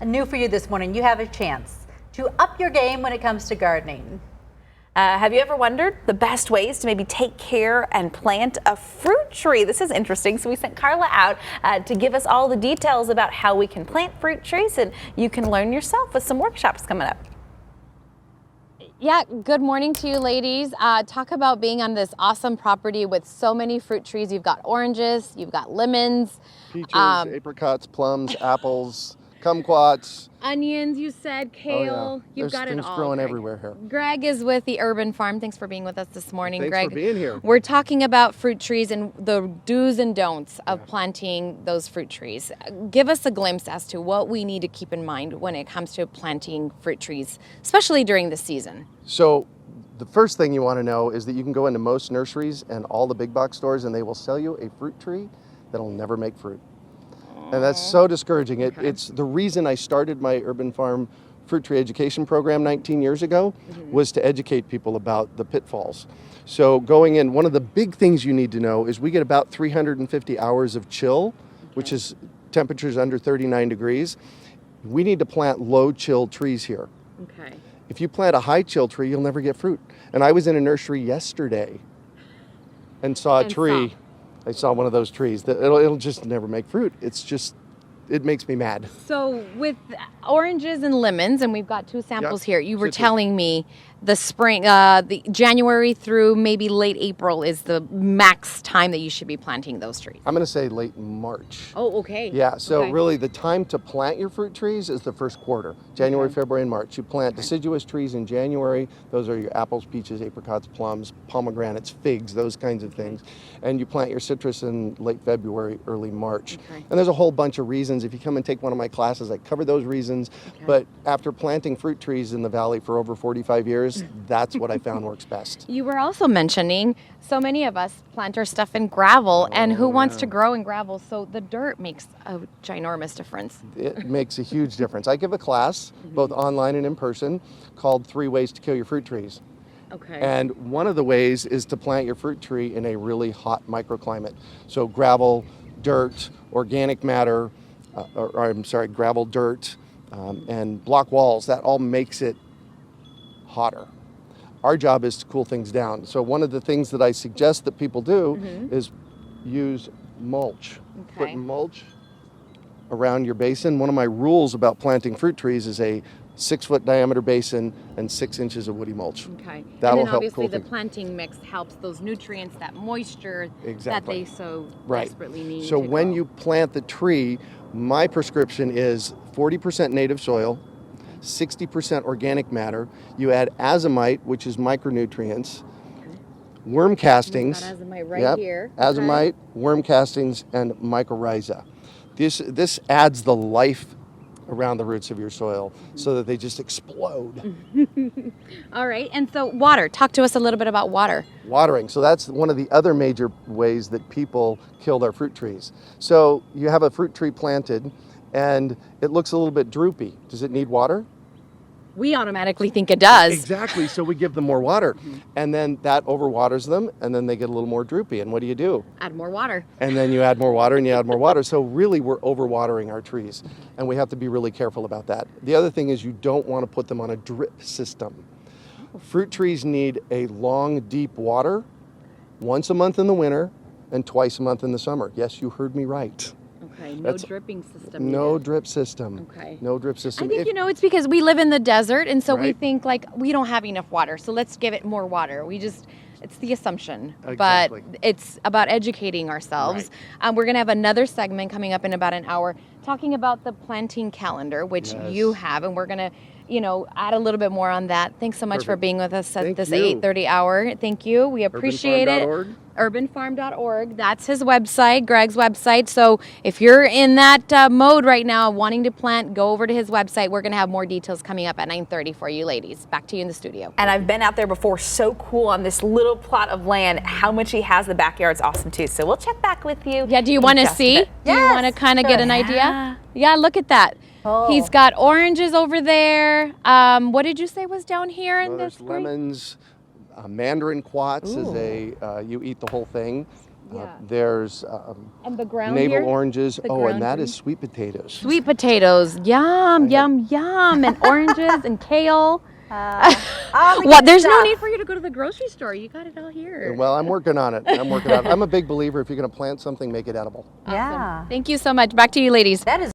new for you this morning. You have a chance to up your game when it comes to gardening. Have you ever wondered the best ways to maybe take care and plant a fruit tree? This is interesting. So we sent Carla out to give us all the details about how we can plant fruit trees, and you can learn yourself with some workshops coming up. Yeah, good morning to you ladies. Talk about being on this awesome property with so many fruit trees. You've got oranges, you've got lemons. Peaches, apricots, plums, apples, kumquats. Onions, you said, kale. You've got it all. There's things growing everywhere here. Greg is with the Urban Farm. Thanks for being with us this morning, Thanks Greg. for being here. We're talking about fruit trees and the do's and don'ts of planting those fruit trees. Give us a glimpse as to what we need to keep in mind when it comes to planting fruit trees, especially during the season. So the first thing you want to know is that you can go into most nurseries and all the big box stores and they will sell you a fruit tree that'll never make fruit. And that's so discouraging. It's the reason I started my Urban Farm fruit tree education program 19 years ago was to educate people about the pitfalls. So going in, one of the big things you need to know is we get about 350 hours of chill, which is temperatures under 39 degrees. We need to plant low chill trees here. Okay. If you plant a high chill tree, you'll never get fruit. And I was in a nursery yesterday and saw a tree. I saw one of those trees that it'll just never make fruit. It makes me mad. So with oranges and lemons, and we've got two samples here, you were telling me the spring, the January through maybe late April is the max time that you should be planting those trees. I'm going to say late March. Oh, okay. Yeah, so really the time to plant your fruit trees is the first quarter, January, February, and March. You plant deciduous trees in January. Those are your apples, peaches, apricots, plums, pomegranates, figs, those kinds of things. And you plant your citrus in late February, early March. And there's a whole bunch of reasons. If you come and take one of my classes, I cover those reasons. But after planting fruit trees in the valley for over 45 years, that's what I found works best. You were also mentioning so many of us plant our stuff in gravel, and who wants to grow in gravel? So the dirt makes a ginormous difference. It makes a huge difference. I give a class, both online and in person, called 3 Ways to Kill Your Fruit Trees. Okay. And one of the ways is to plant your fruit tree in a really hot microclimate. So gravel, dirt, organic matter, gravel, dirt, and block walls, that all makes it hotter. Our job is to cool things down. So one of the things that I suggest that people do is use mulch. Put mulch around your basin. One of my rules about planting fruit trees is a 6-foot diameter basin and 6 inches of woody mulch. Okay. That'll and then help obviously cool the things. planting mix helps those nutrients, that moisture that they so desperately need. So to when grow. you plant the tree, my prescription is 40% native soil, 60% organic matter. You add azomite, which is micronutrients, worm castings. Got azomite right here. Azomite, worm castings, and mycorrhiza. This adds the life around the roots of your soil so that they just explode. All right, and so water. Talk to us a little bit about water. Watering. So that's one of the other major ways that people kill their fruit trees. So you have a fruit tree planted and it looks a little bit droopy. Does it need water? We automatically think it does. Exactly. So we give them more water. And then that overwaters them and then they get a little more droopy. And what do? Add more water. And then you add more water and you add more water. So really we're overwatering our trees. And we have to be really careful about that. The other thing is you don't want to put them on a drip system. Fruit trees need a long, deep water once a month in the winter and twice a month in the summer. Yes, you heard me right. Okay, no dripping system. No drip system. Okay. No drip system. I think, it's because we live in the desert, and so we Right. think, like, we don't have enough water, so let's give it more water. It's the assumption. Exactly. But it's about educating ourselves. We're going to have another segment coming up in about an hour talking about the planting calendar, which you have, and we're going to add a little bit more on that. Thanks so much for being with us at this 8:30 hour. Thank you. We appreciate it. Urbanfarm.org. That's his website, Greg's website. So if you're in that mode right now, wanting to plant, go over to his website. We're going to have more details coming up at 9:30 for you ladies. Back to you in the studio. And I've been out there before. So cool on this little plot of land. How much he has in the backyard's awesome too. So we'll check back with you. Yeah, do you want to see? Do you want to kind of get an idea? Yeah, look at that. He's got oranges over there. What did you say was down here in this? There's lemons. Mandarin quats is you eat the whole thing. There's And the ground navel here? oranges. The Oh, ground and that green? is sweet potatoes. Sweet potatoes. Yum, yum, yum. And oranges and kale. All the Well, good there's no stuff. need for you to go to the grocery store. You got it all here. Well, I'm working on it. I'm a big believer if you're going to plant something, make it edible. Yeah. Thank you so much. Back to you, ladies. That is